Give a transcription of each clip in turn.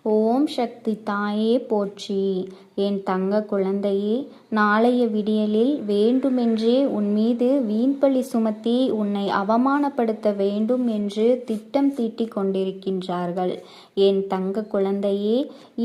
ஓம் சக்தி தாயே போற்றி. என் தங்க குழந்தையே, நாளைய விடியலில் வேண்டுமென்றே உன் மீது வீண்பழி சுமத்தி உன்னை அவமானப்படுத்த வேண்டும் என்று திட்டம் தீட்டிக் கொண்டிருக்கின்றார்கள். என் தங்க குழந்தையே,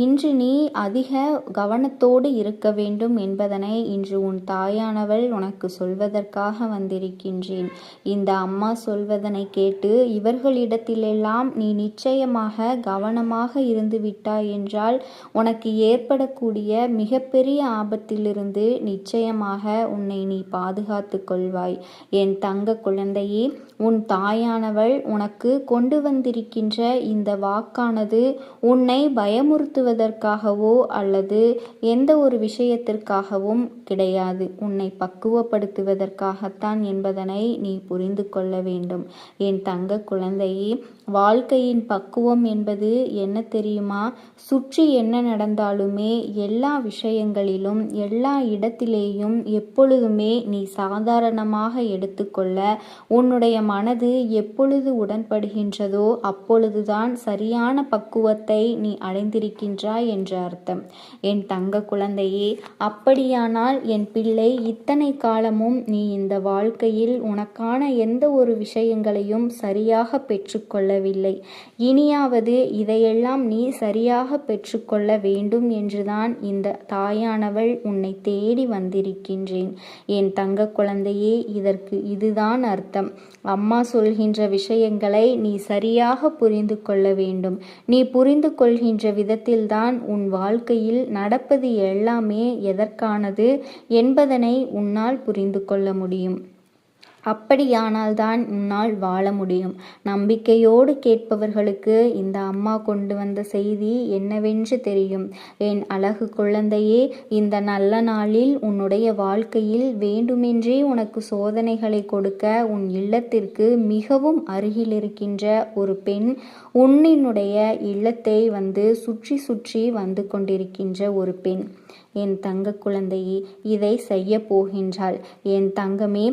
இன்று நீ அதிக கவனத்தோடு இருக்க வேண்டும் என்பதனை இன்று உன் தாயானவள் உனக்கு சொல்வதற்காக வந்திருக்கின்றேன். இந்த அம்மா சொல்வதனை கேட்டு இவர்களிடத்திலெல்லாம் நீ நிச்சயமாக கவனமாக இருந்து விட்டாய் என்றால் உனக்கு ஏற்படக்கூடிய மிகப்பெரிய ஆபத்திலிருந்து நிச்சயமாக உன்னை நீ பாதுகாத்து கொள்வாய். என் தங்க குழந்தையே, உன் தாயானவள் உனக்கு கொண்டு வந்திருக்கின்ற இந்த வாக்கானது உன்னை பயமுறுத்துவதற்காகவோ அல்லது எந்த ஒரு விஷயத்திற்காகவும் கிடையாது. உன்னை பக்குவப்படுத்துவதற்காகத்தான் என்பதனை நீ புரிந்து கொள்ள வேண்டும். என் தங்க குழந்தையே, வாழ்க்கையின் பக்குவம் என்பது என்ன தெரியுமா? சுற்றி என்ன நடந்தாலுமே எல்லா விஷயங்களிலும் எல்லா இடத்திலேயும் எப்பொழுதுமே நீ சாதாரணமாக எடுத்துக்கொள்ள, உன்னுடைய மனது எப்பொழுது உடன்படுகின்றதோ அப்பொழுதுதான் சரியான பக்குவத்தை நீ அடைந்திருக்கின்றாய் என்று அர்த்தம். என் தங்க குழந்தையே, அப்படியானால் என் பிள்ளை, இத்தனை காலமும் நீ இந்த வாழ்க்கையில் உனக்கான எந்த ஒரு விஷயங்களையும் சரியாக பெற்றுக்கொள்ளவில்லை. இனியாவது இதையெல்லாம் நீ சரியாக பெற்றுக்கொள்ள வேண்டும் என்றுதான் இந்த தாயானவள் உன்னை தேடி வந்திருக்கின்றேன். என் தங்க குழந்தையே, இதற்கு இதுதான் அர்த்தம். அம்மா சொல்கின்ற விஷயங்களை நீ சரியாக புரிந்து கொள்ள வேண்டும். நீ புரிந்து கொள்கின்ற விதத்தில்தான் உன் வாழ்க்கையில் நடப்பது எல்லாமே எதற்கானது என்பதனை உன்னால் புரிந்து கொள்ள முடியும். அப்படியானால்தான் உன்னால் வாழ முடியும். நம்பிக்கையோடு கேட்பவர்களுக்கு இந்த அம்மா கொண்டு வந்த செய்தி என்னவென்று தெரியும். என் அழகு குழந்தையே, இந்த நல்ல நாளில் உன்னுடைய வாழ்க்கையில் வேண்டுமென்றே உனக்கு சோதனைகளை கொடுக்க உன் இல்லத்திற்கு மிகவும் அருகில் இருக்கின்ற ஒரு பெண் உன்னினுடைய இல்லத்தை சுற்றி சுற்றி வந்து கொண்டிருக்கின்ற ஒரு பெண். என் தங்க குழந்தையே, இதை செய்ய போகின்றாள். என் தங்கமே,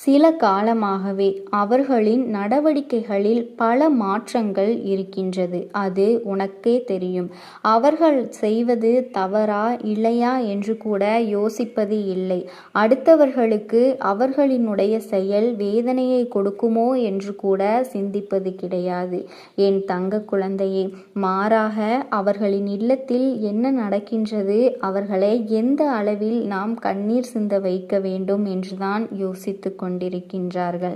சில காலமாகவே அவர்களின் நடவடிக்கைகளில் பல மாற்றங்கள் இருக்கின்றது. அது உனக்கே தெரியும். அவர்கள் செய்வது தவறா இல்லையா என்று கூட யோசிப்பது இல்லை. அடுத்தவர்களுக்கு அவர்களினுடைய செயல் வேதனையை கொடுக்குமோ என்று கூட சிந்திப்பது கிடையாது. என் தங்க குழந்தையே, மாறாக அவர்களின் இல்லத்தில் என்ன நடக்கின்றது, அவர்களை எந்த அளவில் நாம் கண்ணீர் சிந்த வைக்க வேண்டும் என்றுதான் யோசித்து கொண்டிருக்கின்றார்கள்.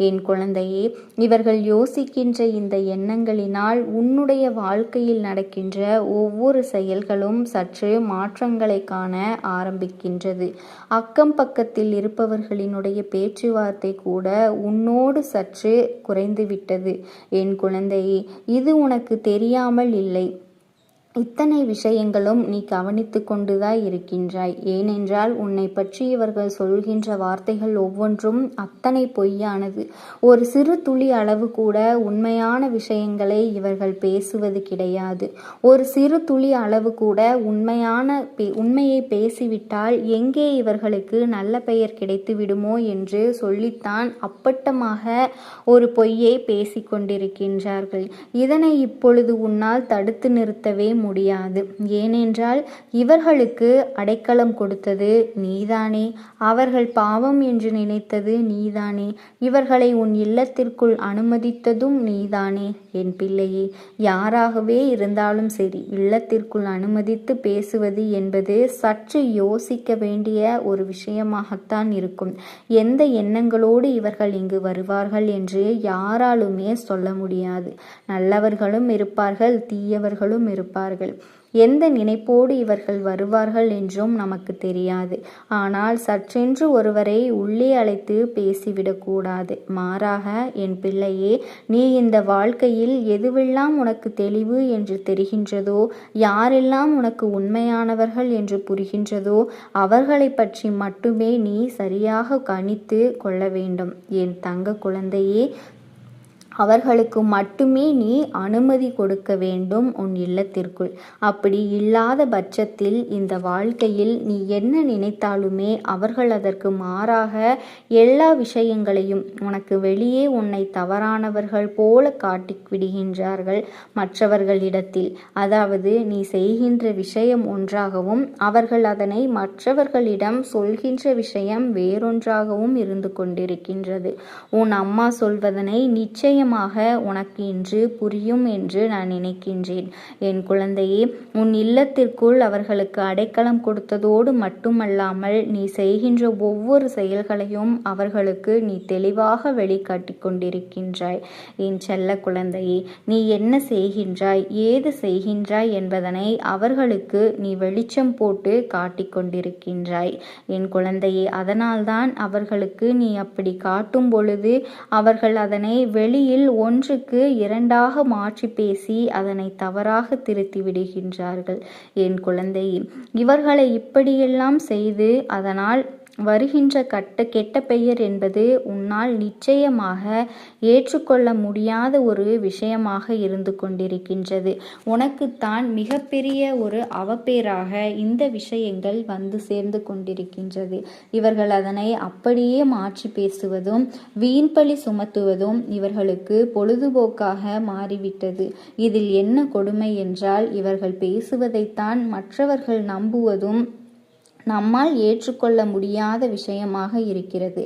என் குழந்தையே, இவர்கள் யோசிக்கின்ற இந்த எண்ணங்களினால் உன்னுடைய வாழ்க்கையில் நடக்கின்ற ஒவ்வொரு செயல்களும் சற்று மாற்றங்களை காண ஆரம்பிக்கின்றது. அக்கம் பக்கத்தில் இருப்பவர்களினுடைய பேச்சுவார்த்தை கூட உன்னோடு சற்று குறைந்துவிட்டது. என் குழந்தையே, இது உனக்கு தெரியாமல் இல்லை. இத்தனை விஷயங்களும் நீ கவனித்து கொண்டுதான் இருக்கின்றாய். ஏனென்றால் உன்னை பற்றி இவர்கள் சொல்கின்ற வார்த்தைகள் ஒவ்வொன்றும் அத்தனை பொய்யானது. ஒரு சிறு துளி அளவு கூட உண்மையான விஷயங்களை இவர்கள் பேசுவது கிடையாது. ஒரு சிறு துளி அளவு கூட உண்மையை பேசிவிட்டால் எங்கே இவர்களுக்கு நல்ல பெயர் கிடைத்து விடுமோ என்று சொல்லித்தான் அப்பட்டமாக ஒரு பொய்யை பேசி கொண்டிருக்கின்றார்கள். இதனை இப்பொழுது உன்னால் தடுத்து நிறுத்தவே முடியாது. ஏனென்றால் இவர்களுக்கு அடைக்கலம் கொடுத்தது நீதானே. அவர்கள் பாவம் என்று நினைத்தது நீதானே. இவர்களை உன் இல்லத்திற்குள் அனுமதித்ததும் நீதானே. என் பிள்ளையே, யாராகவே இருந்தாலும் சரி, இல்லத்திற்குள் அனுமதித்து பேசுவது என்பது சற்று யோசிக்க வேண்டிய ஒரு விஷயமாகத்தான் இருக்கும். எந்த எண்ணங்களோடு இவர்கள் இங்கு வருவார்கள் என்று யாராலுமே சொல்ல முடியாது. நல்லவர்களும் இருப்பார்கள், தீயவர்களும் இருப்பார்கள். எந்த நினைப்போடு இவர்கள் வருவார்கள் என்றும் நமக்கு தெரியாது. ஆனால் சற்றென்று ஒருவரை உள்ளே அழைத்து பேசிவிடக்கூடாது. மாறாக என் பிள்ளையே, நீ இந்த வாழ்க்கையில் எதுவெல்லாம் உனக்கு தெளிவு என்று தெரிகின்றதோ, யாரெல்லாம் உனக்கு உண்மையானவர்கள் என்று புரிகின்றதோ, அவர்களை பற்றி மட்டுமே நீ சரியாக கணித்து கொள்ள வேண்டும். என் தங்க குழந்தையே, அவர்களுக்கு மட்டுமே நீ அனுமதி கொடுக்க வேண்டும் உன் இல்லத்திற்குள். அப்படி இல்லாத பட்சத்தில் இந்த வாழ்க்கையில் நீ என்ன நினைத்தாலுமே அவர்கள் அதற்கு மாறாக எல்லா விஷயங்களையும் உனக்கு வெளியே உன்னை தவறானவர்கள் போல காட்டி விடுகின்றார்கள் மற்றவர்களிடத்தில். அதாவது நீ செய்கின்ற விஷயம் ஒன்றாகவும் அவர்கள் அதனை மற்றவர்களிடம் சொல்கின்ற விஷயம் வேறொன்றாகவும் இருந்து கொண்டிருக்கின்றது. உன் அம்மா சொல்வதனை நிச்சயம் உனக்கு இன்று புரியும் என்று நான் நினைக்கின்றேன். என் குழந்தையே, உன் இல்லத்திற்குள் அவர்களுக்கு அடைக்கலம் கொடுத்ததோடு மட்டுமல்லாமல் நீ செய்கின்ற ஒவ்வொரு செயல்களையும் அவர்களுக்கு நீ தெளிவாக வெளிக்காட்டி கொண்டிருக்கின்றாய். என் செல்ல குழந்தையே, நீ என்ன செய்கின்றாய், ஏது செய்கின்றாய் என்பதனை அவர்களுக்கு நீ வெளிச்சம் போட்டு காட்டிக் கொண்டிருக்கின்றாய். என் குழந்தையே, அதனால்தான் அவர்களுக்கு நீ அப்படி காட்டும் பொழுது அவர்கள் அதனை வெளியில் ஒன்றுக்கு இரண்டாக மாற்றி பேசி அதனை தவறாக திருத்தி விடுகின்றார்கள். என் குழந்தையே, இவர்களை இப்படியெல்லாம் செய்து அதனால் வருகின்ற கெட்ட பெயர் என்பது உன்னால் நிச்சயமாக ஏற்றுக்கொள்ள முடியாத ஒரு விஷயமாக இருந்து கொண்டிருக்கின்றது. உனக்குத்தான் மிகப்பெரிய ஒரு அவப்பேராக இந்த விஷயங்கள் வந்து சேர்ந்து கொண்டிருக்கின்றது. இவர்கள் அதனை அப்படியே மாற்றி பேசுவதும் வீண்பழி சுமத்துவதும் இவர்களுக்கு பொழுதுபோக்காக மாறிவிட்டது. இதில் என்ன கொடுமை என்றால், இவர்கள் பேசுவதைத்தான் மற்றவர்கள் நம்புவதும் நம்மால் ஏற்றுக்கொள்ள முடியாத விஷயமாக இருக்கிறது.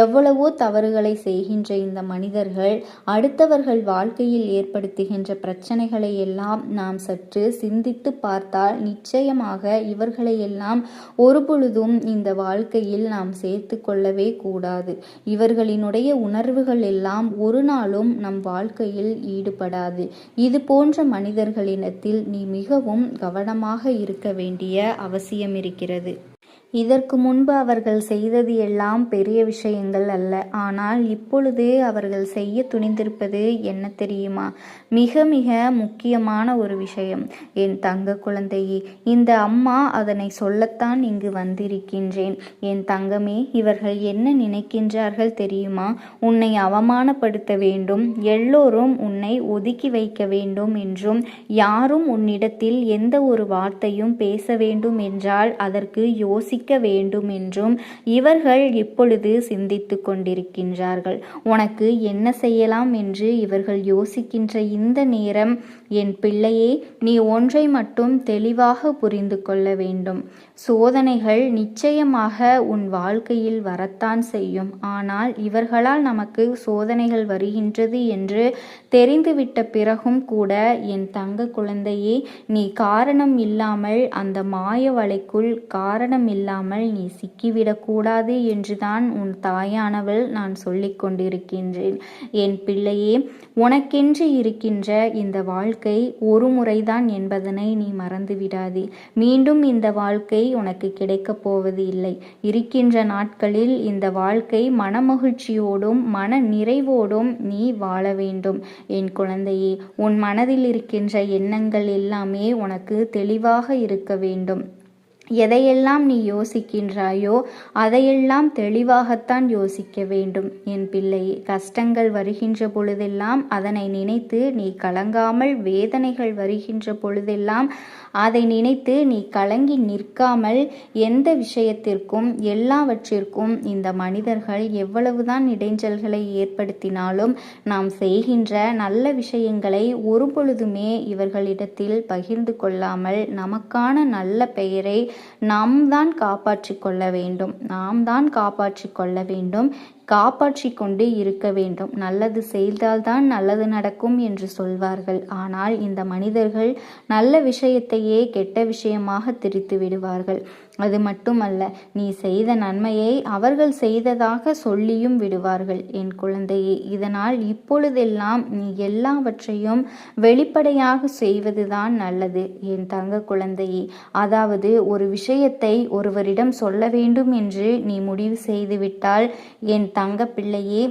எவ்வளவோ தவறுகளை செய்கின்ற இந்த மனிதர்கள் அடுத்தவர்கள் வாழ்க்கையில் ஏற்படுத்துகின்ற பிரச்சனைகளை எல்லாம் நாம் சற்று சிந்தித்து பார்த்தால் நிச்சயமாக இவர்களை எல்லாம் ஒரு பொழுதும் இந்த வாழ்க்கையில் நாம் சேர்த்து கொள்ளவே கூடாது. இவர்களினுடைய உணர்வுகள் எல்லாம் ஒரு நாளும் நம் வாழ்க்கையில் ஈடுபடாது. இது போன்ற மனிதர்களிடத்தில் நீ மிகவும் கவனமாக இருக்க வேண்டிய அவசியம் இருக்கிறது. இதற்கு முன்பு அவர்கள் செய்தது எல்லாம் பெரிய விஷயங்கள் அல்ல. ஆனால் இப்பொழுது அவர்கள் செய்ய துணிந்திருப்பது என்ன தெரியுமா? மிக மிக முக்கியமான ஒரு விஷயம். என் தங்க குழந்தையே, இந்த அம்மா அதனை சொல்லத்தான் இங்கு வந்திருக்கின்றேன். என் தங்கமே, இவர்கள் என்ன நினைக்கின்றார்கள் தெரியுமா? உன்னை அவமானப்படுத்த வேண்டும், எல்லோரும் உன்னை ஒதுக்கி வைக்க வேண்டும் என்றும், யாரும் உன்னிடத்தில் எந்த ஒரு வார்த்தையும் பேச வேண்டும் என்றால் அதற்கு யோசிக்க வேண்டும் என்றும் இவர்கள் இப்பொழுது சிந்தித்து கொண்டிருக்கின்றார்கள். உனக்கு என்ன செய்யலாம் என்று இவர்கள் யோசிக்கின்ற இந்த நேரம், என் பிள்ளையே, நீ ஒன்றை மட்டும் தெளிவாக புரிந்து கொள்ள வேண்டும். சோதனைகள் நிச்சயமாக உன் வாழ்க்கையில் வரத்தான் செய்யும். ஆனால் இவர்களால் நமக்கு சோதனைகள் வருகின்றது என்று தெரிந்துவிட்ட பிறகும் கூட என் தங்க குழந்தையே, நீ காரணம் இல்லாமல் அந்த மாய வலைக்குள் காரணம் இல்லாமல் நீ சிக்கிவிடக்கூடாது என்றுதான் உன் தாயானவள் நான் சொல்லிக் கொண்டிருக்கின்றேன். என் பிள்ளையே, உனக்கென்று இருக்கின்ற இந்த வாழ்க்கை ஒரு முறைதான் என்பதனை நீ மறந்துவிடாதே. மீண்டும் இந்த வாழ்க்கை உனக்கு கிடைக்கப் போவது இல்லை. இருக்கின்ற நாட்களில் இந்த வாழ்க்கை மனமகிழ்ச்சியோடும் மன நிறைவோடும் நீ வாழ வேண்டும். என் குழந்தையே, உன் மனதில் இருக்கின்ற எண்ணங்கள் எல்லாமே உனக்கு தெளிவாக இருக்க வேண்டும். எதையெல்லாம் நீ யோசிக்கின்றாயோ அதையெல்லாம் தெளிவாகத்தான் யோசிக்க வேண்டும். என் பிள்ளையே, கஷ்டங்கள் வருகின்ற பொழுதெல்லாம் அதனை நினைத்து நீ கலங்காமல், வேதனைகள் வருகின்ற பொழுதெல்லாம் அதை நினைத்து நீ கலங்கி நிற்காமல், எந்த விஷயத்திற்கும் எல்லாவற்றிற்கும் இந்த மனிதர்கள் எவ்வளவுதான் இடைஞ்சல்களை ஏற்படுத்தினாலும் நாம் செய்கின்ற நல்ல விஷயங்களை ஒரு பொழுதுமே இவர்களிடத்தில் பகிர்ந்து கொள்ளாமல் நமக்கான நல்ல பெயரை நாம் தான் காப்பாற்றி கொள்ள வேண்டும். காப்பாற்றி கொண்டு இருக்க வேண்டும். நல்லது செய்தால்தான் நல்லது நடக்கும் என்று சொல்வார்கள். ஆனால் இந்த மனிதர்கள் நல்ல விஷயத்தையே கெட்ட விஷயமாக திரித்து விடுவார்கள். அது மட்டுமல்ல, நீ செய்த நன்மையை அவர்கள் செய்ததாக சொல்லியும் விடுவார்கள். என் குழந்தையே, இதனால் இப்பொழுதெல்லாம் நீ எல்லாவற்றையும் வெளிப்படையாக செய்வதுதான் நல்லது. என் தங்க குழந்தையே, அதாவது ஒரு விஷயத்தை ஒருவரிடம் சொல்ல வேண்டும் என்று நீ முடிவு செய்துவிட்டால், என் தங்க பிள்ளையே,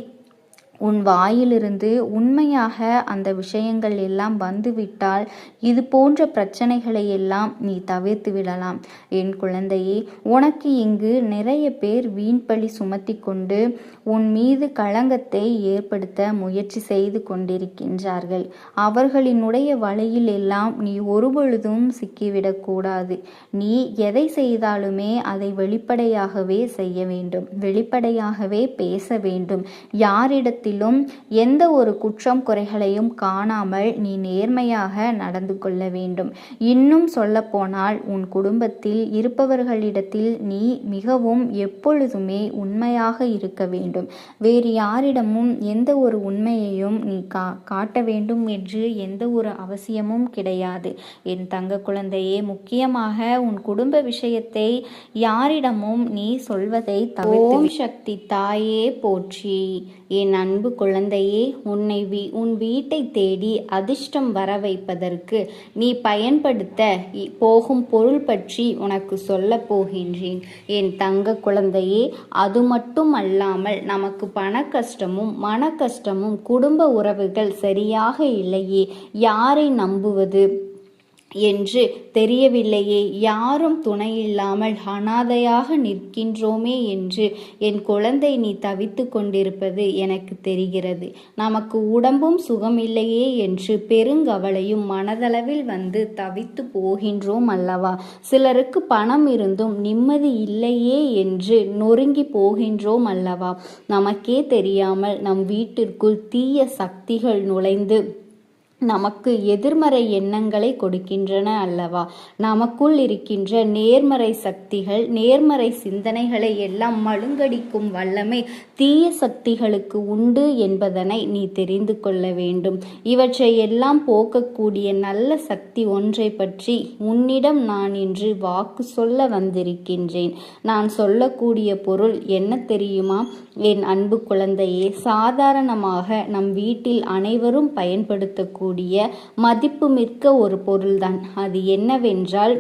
உன் வாயிலிருந்து உண்மையாக அந்த விஷயங்கள் எல்லாம் வந்துவிட்டால் இது போன்ற பிரச்சனைகளை எல்லாம் நீ தவிர்த்து விடலாம். என் குழந்தையே, உனக்கு இங்கு நிறைய பேர் வீண்பழி சுமத்தி கொண்டு உன் மீது களங்கத்தை ஏற்படுத்த முயற்சி செய்து கொண்டிருக்கின்றார்கள். அவர்களினுடைய வலையில் எல்லாம் நீ ஒருபொழுதும் சிக்கிவிடக்கூடாது. நீ எதை செய்தாலுமே அதை வெளிப்படையாகவே செய்ய வேண்டும், வெளிப்படையாகவே பேச வேண்டும். யாரிடத்தில் எந்த ஒரு குற்றம் குறைகளையும் காணாமல் நீ நேர்மையாக நடந்து கொள்ள வேண்டும். இன்னும் சொல்ல போனால் உன் குடும்பத்தில் இருப்பவர்களிடத்தில் நீ மிகவும் எப்பொழுதுமே உண்மையாக இருக்க வேண்டும். வேறு யாரிடமும் எந்த ஒரு உண்மையையும் நீ காட்ட வேண்டும் என்று எந்த ஒரு அவசியமும் கிடையாது. என் தங்க குழந்தையே, முக்கியமாக உன் குடும்ப விஷயத்தை யாரிடமும் நீ சொல்வதை தவிர்த்து. ஓம் சக்தி தாயே போற்றி. என் அன்பு குழந்தையே, உன் வீட்டை தேடி அதிர்ஷ்டம் வர வைப்பதற்கு நீ பயன்படுத்த போகும் பொருள் பற்றி உனக்கு சொல்ல போகின்றேன். என் தங்க குழந்தையே, அது மட்டும் அல்லாமல் நமக்கு பண கஷ்டமும் மன கஷ்டமும் குடும்ப உறவுகள் சரியாக இல்லையே, யாரை நம்புவது என்று தெரியவில்லையே, யாரும் துணையில்லாமல் அனாதையாக நிற்கின்றோமே என்று என் குழந்தை நீ தவித்து கொண்டிருப்பது எனக்கு தெரிகிறது. நமக்கு உடம்பும் சுகமில்லையே என்று பெருங்கவலையும் மனதளவில் வந்து தவித்து போகின்றோம் அல்லவா? சிலருக்கு பணம் இருந்தும் நிம்மதி இல்லையே என்று நொறுங்கி போகின்றோம் அல்லவா? நமக்கே தெரியாமல் நம் வீட்டிற்குள் தீய சக்திகள் நுழைந்து நமக்கு எதிர்மறை எண்ணங்களை கொடுக்கின்றன அல்லவா? நமக்குள் இருக்கின்ற நேர்மறை சக்திகள், நேர்மறை சிந்தனைகளை எல்லாம் மழுங்கடிக்கும் வல்லமை தீய சக்திகளுக்கு உண்டு என்பதனை நீ தெரிந்து கொள்ள வேண்டும். இவற்றை எல்லாம் போக்கக்கூடிய நல்ல சக்தி ஒன்றை பற்றி உன்னிடம் நான் இன்று வாக்கு சொல்ல வந்திருக்கின்றேன். நான் சொல்லக்கூடிய பொருள் என்ன தெரியுமா? என் அன்பு குழந்தையே, சாதாரணமாக நம் வீட்டில் அனைவரும் பயன்படுத்தக்கூடிய மதிப்புமிக்க ஒரு பொருள்தான். அது என்னவென்றால்,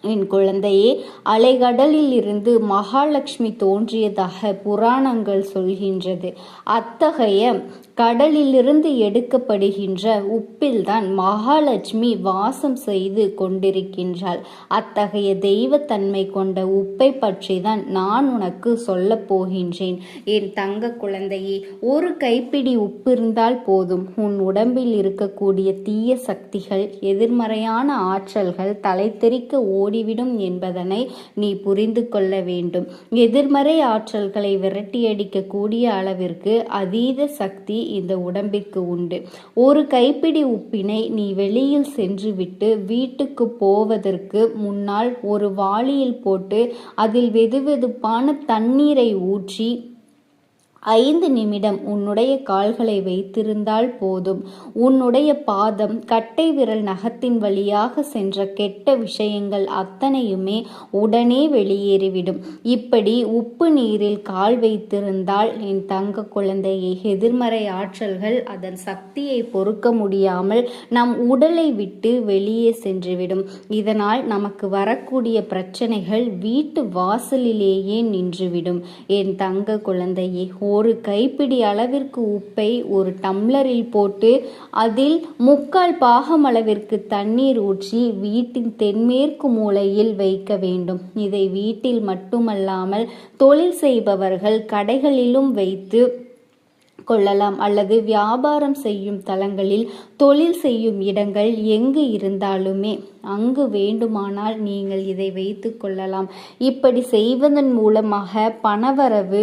என் குழந்தையே, அலைகடலில் இருந்து மகாலட்சுமி தோன்றியதாக புராணங்கள் சொல்கின்றது. அத்தகைய கடலிலிருந்து எடுக்கப்படுகின்ற உப்பில்தான் மகாலட்சுமி வாசம் செய்து கொண்டிருக்கின்றாள். அத்தகைய தெய்வத்தன்மை கொண்ட உப்பை பற்றி தான் நான் உனக்கு சொல்ல போகின்றேன். என் தங்க குழந்தையே, ஒரு கைப்பிடி உப்பு இருந்தால் போதும், உன் உடம்பில் இருக்கக்கூடிய தீய சக்திகள், எதிர்மறையான ஆற்றல்கள் தலைத்தெறிக்க ஓடிவிடும் என்பதனை நீ புரிந்து கொள்ள வேண்டும். எதிர்மறை ஆற்றல்களை விரட்டியடிக்கக்கூடிய அளவிற்கு அதீத சக்தி இந்த உடம்பிற்கு உண்டு. ஒரு கைப்பிடி உப்பினை நீ வெளியில் சென்றுவிட்டு வீட்டுக்கு போவதற்கு முன்னால் ஒரு வாளியில் போட்டு அதில் வெதுவெதுப்பான தண்ணீரை ஊற்றி 5 நிமிடம் உன்னுடைய கால்களை வைத்திருந்தால் போதும். உன்னுடைய பாதம், கட்டை விரல் நகத்தின் வழியாக சென்ற கெட்ட விஷயங்கள் அத்தனையுமே உடனே வெளியேறிவிடும். இப்படி உப்பு நீரில் கால் வைத்திருந்தால் என் தங்க குழந்தையை, எதிர்மறை ஆற்றல்கள் அதன் சக்தியை பொறுக்க முடியாமல் நம் உடலை விட்டு வெளியே சென்றுவிடும். இதனால் நமக்கு வரக்கூடிய பிரச்சனைகள் வீட்டு வாசலிலேயே நின்றுவிடும். என் தங்க குழந்தையே, ஒரு கைப்பிடி அளவிற்கு உப்பை ஒரு டம்ளரில் போட்டு அதில் 3/4 பாகம் அளவிற்கு தண்ணீர் ஊற்றி வீட்டின் தென்மேற்கு மூலையில் வைக்க வேண்டும். இதை வீட்டில் மட்டுமல்லாமல் தொழில் செய்பவர்கள் கடைகளிலும் வைத்து கொள்ளலாம். அல்லது வியாபாரம் செய்யும் தலங்களில், தொழில் செய்யும் இடங்கள் எங்கு இருந்தாலுமே அங்கு வேண்டுமானால் நீங்கள் இதை வைத்து கொள்ளலாம். இப்படி செய்வதன் மூலமாக பணவரவு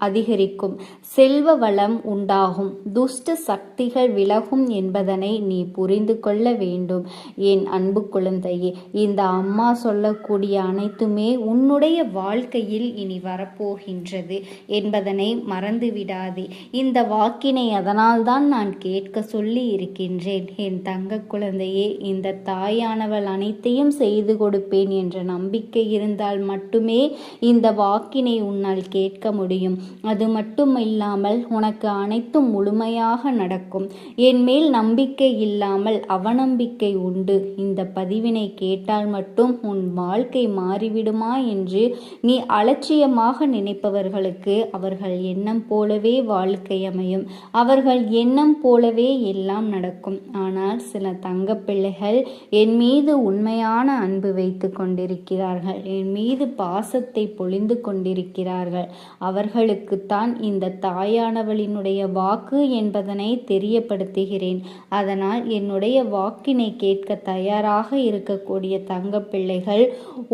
அதிகரிக்கும், செல்வ வளம் உண்டாகும், துஷ்ட சக்திகள் விலகும் என்பதனை நீ புரிந்து கொள்ள வேண்டும். என் அன்பு குழந்தையே, இந்த அம்மா சொல்லக்கூடிய அனைத்துமே உன்னுடைய வாழ்க்கையில் இனி வரப்போகின்றது என்பதனை மறந்துவிடாதே. இந்த வாக்கினை அதனால்தான் நான் கேட்க சொல்லி இருக்கின்றேன். என்றேன். என் தங்க குழந்தையே, இந்த தாயானவள் அனைத்தையும் செய்து கொடுப்பேன் என்ற நம்பிக்கை இருந்தால் மட்டுமே இந்த வாக்கினை உன்னால் கேட்க முடியும். அது மட்டும் இல்லாமல் உனக்கு அனைத்தும் முழுமையாக நடக்கும். என் மேல் நம்பிக்கை இல்லாமல் அவநம்பிக்கை உண்டு. இந்த பதிவினை கேட்டால் மட்டும் உன் வாழ்க்கை மாறிவிடுமா என்று நீ அலட்சியமாக நினைப்பவர்களுக்கு அவர்கள் எண்ணம் போலவே வாழ்க்கை அமையும். அவர்கள் எண்ணம் போலவே எல்லாம் நடக்கும். ஆனால் சில தங்க பிள்ளைகள் என் மீது உண்மையான அன்பு வைத்து கொண்டிருக்கிறார்கள். என் மீது பாசத்தை பொழிந்து கொண்டிருக்கிறார்கள். அவர்களுக்குத்தான் இந்த தாயானவளினுடைய வாக்கு என்பதனை தெரியப்படுத்துகிறேன். அதனால் என்னுடைய வாக்கினை கேட்க தயாராக இருக்கக்கூடிய தங்க பிள்ளைகள்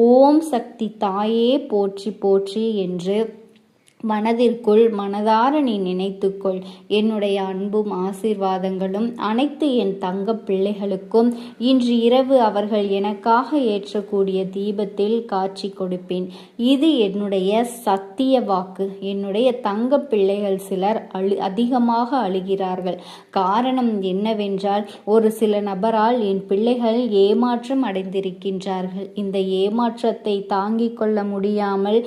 ஓம் சக்தி தாயே போற்றி போற்றி என்று மனதிற்குள் மனதார நீ நினைத்துக்கொள். என்னுடைய அன்பும் ஆசீர்வாதங்களும் அனைத்து என் தங்க பிள்ளைகளுக்கும் இன்று இரவு அவர்கள் எனக்காக ஏற்றக்கூடிய தீபத்தில் காட்சி கொடுப்பேன். இது என்னுடைய சத்திய வாக்கு. என்னுடைய தங்க பிள்ளைகள் சிலர் அதிகமாக அழுகிறார்கள். காரணம் என்னவென்றால், ஒரு சில நபரால் என் பிள்ளைகள் ஏமாற்றம் அடைந்திருக்கின்றார்கள். இந்த ஏமாற்றத்தை தாங்கிக் கொள்ள முடியாமல்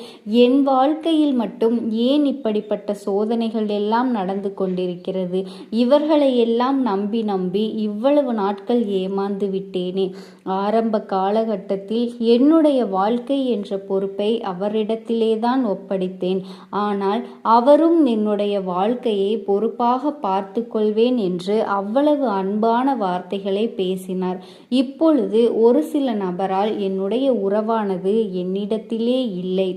என் வாழ்க்கையில் மட்டும் ஏன் இப்படிப்பட்ட சோதனைகள் எல்லாம் நடந்து கொண்டிருக்கிறது? இவர்களை எல்லாம் நம்பி நம்பி இவ்வளவு நாட்கள் ஏமாந்து விட்டேனே. ஆரம்ப காலகட்டத்தில் என்னுடைய வாழ்க்கை என்ற பொறுப்பை அவரிடத்திலேதான் ஒப்படைத்தேன். ஆனால் அவரும் என்னுடைய வாழ்க்கையை பொறுப்பாக பார்த்து கொள்வேன் என்று அவ்வளவு அன்பான வார்த்தைகளை பேசினார். இப்பொழுது ஒரு சில நபரால் என்னுடைய உறவானது என்னிடத்திலே இல்லை.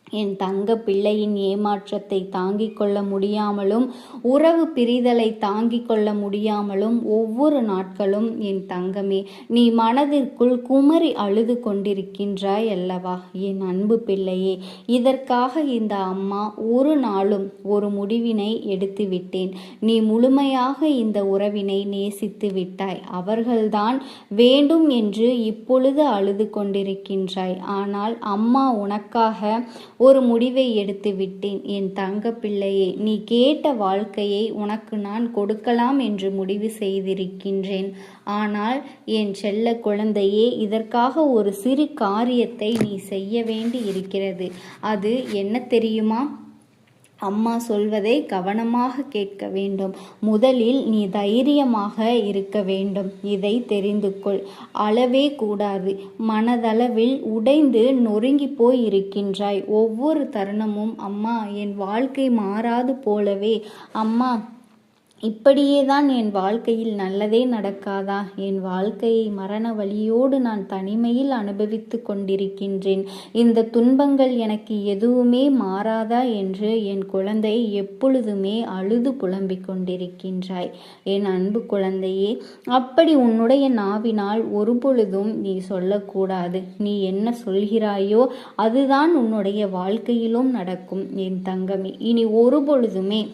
என் தங்க பிள்ளையின் ஏமாற்றத்தை தாங்கிக் கொள்ள முடியாமலும் உறவு பிரிதலை தாங்கிக் கொள்ள முடியாமலும் ஒவ்வொரு நாட்களும் என் தங்கமே நீ மனதிற்குள் குமரி அழுது கொண்டிருக்கின்றாய் அல்லவா? என் அன்பு பிள்ளையே, இதற்காக இந்த அம்மா ஒரு நாளும் ஒரு முடிவினை எடுத்து விட்டேன். நீ முழுமையாக இந்த உறவினை நேசித்து விட்டாய். அவர்கள்தான் வேண்டும் என்று இப்பொழுது அழுது கொண்டிருக்கின்றாய். ஆனால் அம்மா உனக்காக ஒரு முடிவை எடுத்து விட்டேன். என் தங்க பிள்ளையே, நீ கேட்ட வாழ்க்கையை உனக்கு நான் கொடுக்கலாம் என்று முடிவு செய்திருக்கின்றேன். ஆனால் என் செல்ல குழந்தையே, இதற்காக ஒரு சிறு காரியத்தை நீ செய்ய வேண்டி இருக்கிறது. அது என்ன தெரியுமா? அம்மா சொல்வதை கவனமாக கேட்க வேண்டும். முதலில் நீ தைரியமாக இருக்க வேண்டும். இதை தெரிந்து கொள். அளவே கூடாது. மனதளவில் உடைந்து நொறுங்கி போய் இருக்கின்றாய். ஒவ்வொரு தருணமும் அம்மா என் வாழ்க்கை மாறாது போலவே, அம்மா இப்படியே தான் என் வாழ்க்கையில் நல்லதே நடக்காதா? என் வாழ்க்கையை மரண வலியோடு நான் தனிமையில் அனுபவித்து கொண்டிருக்கின்றேன். இந்த துன்பங்கள் எனக்கு எதுவுமே மாறாதா என்று என் குழந்தை எப்பொழுதுமே அழுது புலம்பிக் கொண்டிருக்கின்றாய். என் அன்பு குழந்தையே, அப்படி உன்னுடைய நாவினால் ஒரு பொழுதும் நீ சொல்லக்கூடாது. நீ என்ன சொல்கிறாயோ அதுதான் உன்னுடைய வாழ்க்கையிலும் நடக்கும். என் தங்கமே, இனி ஒரு பொழுதுமே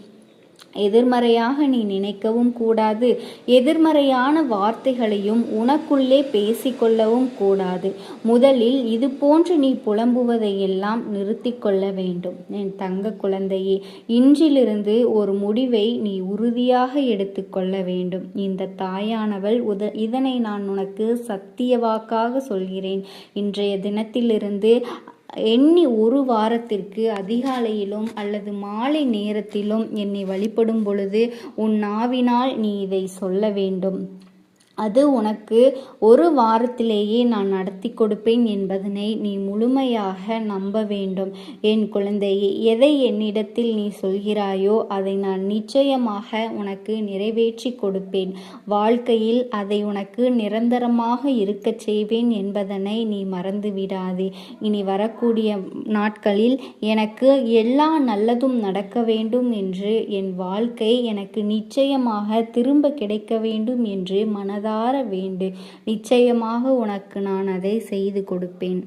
எதிர்மறையாக நீ நினைக்கவும் கூடாது. எதிர்மறையான வார்த்தைகளையும் உனக்குள்ளே பேசிக்கொள்ளவும் கூடாது. முதலில் இது போன்று நீ புலம்புவதையெல்லாம் நிறுத்தி கொள்ள வேண்டும். என் தங்க குழந்தையே, இன்றிலிருந்து ஒரு முடிவை நீ உறுதியாக எடுத்துக்கொள்ள வேண்டும். இந்த தாயானவள் இதனை நான் உனக்கு சத்திய வாக்காக சொல்கிறேன். இன்றைய தினத்திலிருந்து எண்ணி ஒரு வாரத்திற்கு அதிகாலையிலும் அல்லது மாலை நேரத்திலும் என்னை வழிபடும் பொழுது உன் நாவினால் நீ இதை சொல்ல வேண்டும். அது உனக்கு ஒரு வாரத்திலேயே நான் நடத்தி கொடுப்பேன் என்பதனை நீ முழுமையாக நம்ப வேண்டும். என் குழந்தையே, எதை என்னிடத்தில் நீ சொல்கிறாயோ அதை நான் நிச்சயமாக உனக்கு நிறைவேற்றி கொடுப்பேன். வாழ்க்கையில் அதை உனக்கு நிரந்தரமாக இருக்கச் செய்வேன் என்பதனை நீ மறந்து விடாதே. இனி வரக்கூடிய நாட்களில் எனக்கு எல்லா நல்லதும் நடக்க வேண்டும் என்று, என் வாழ்க்கை எனக்கு நிச்சயமாக திரும்ப கிடைக்க வேண்டும் என்று மனதார வேண்டு. நிச்சயமாக உனக்கு நான் அதை செய்து கொடுப்பேன்.